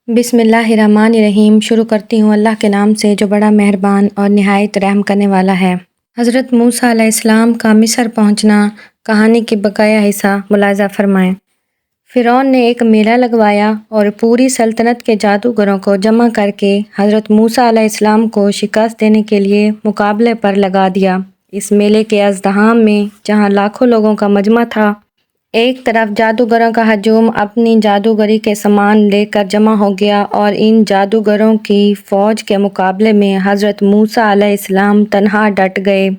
بسم اللہ الرحمن الرحیم۔ شروع کرتی ہوں اللہ کے نام سے جو بڑا مہربان اور نہایت رحم کرنے والا ہے۔ حضرت موسیٰ علیہ السلام کا مصر پہنچنا، کہانی کی بقایا حصہ ملاحظہ فرمائیں۔ فرعون نے ایک میلہ لگوایا اور پوری سلطنت کے جادوگروں کو جمع کر کے حضرت موسیٰ علیہ السلام کو شکست دینے کے لیے مقابلے پر لگا دیا۔ اس میلے کے ازدحام میں جہاں لاکھوں لوگوں کا مجمع تھا، ایک طرف جادوگروں کا ہجوم اپنی جادوگری کے سامان لے کر جمع ہو گیا اور ان جادوگروں کی فوج کے مقابلے میں حضرت موسیٰ علیہ السلام تنہا ڈٹ گئے۔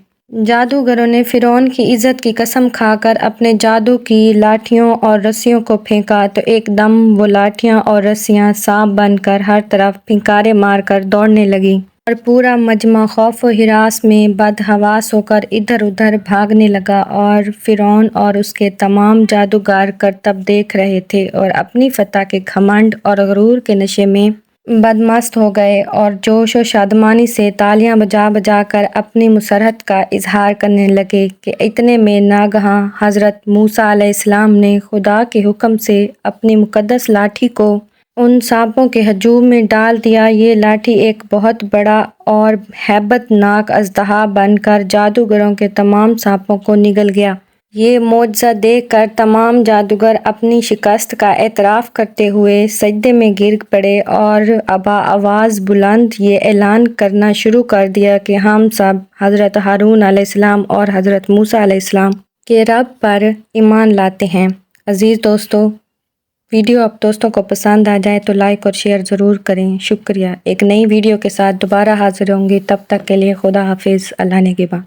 جادوگروں نے فرعون کی عزت کی قسم کھا کر اپنے جادو کی لاٹھیوں اور رسیوں کو پھینکا تو ایک دم وہ لاٹھیاں اور رسیاں سانپ بن کر ہر طرف پھنکارے مار کر دوڑنے لگیں اور پورا مجمع خوف و ہراس میں بدحواس ہو کر ادھر ادھر بھاگنے لگا، اور فرعون اور اس کے تمام جادوگر کرتب دیکھ رہے تھے اور اپنی فتح کے گھمنڈ اور غرور کے نشے میں بدمست ہو گئے اور جوش و شادمانی سے تالیاں بجا بجا کر اپنی مسرت کا اظہار کرنے لگے کہ اتنے میں ناگہاں حضرت موسیٰ علیہ السلام نے خدا کے حکم سے اپنی مقدس لاٹھی کو ان سانپوں کے ہجوم میں ڈال دیا۔ یہ لاٹھی ایک بہت بڑا اور ہیبت ناک اژدہا بن کر جادوگروں کے تمام سانپوں کو نگل گیا۔ یہ معجزہ دیکھ کر تمام جادوگر اپنی شکست کا اعتراف کرتے ہوئے سجدے میں گر پڑے اور بآواز بلند یہ اعلان کرنا شروع کر دیا کہ ہم سب حضرت ہارون علیہ السلام اور حضرت موسیٰ علیہ السلام کے رب پر ایمان لاتے ہیں۔ عزیز دوستو، ویڈیو اب دوستوں کو پسند آ جائے تو لائک اور شیئر ضرور کریں۔ شکریہ۔ ایک نئی ویڈیو کے ساتھ دوبارہ حاضر ہوں گی، تب تک کے لیے خدا حافظ۔ اللہ نگہباں۔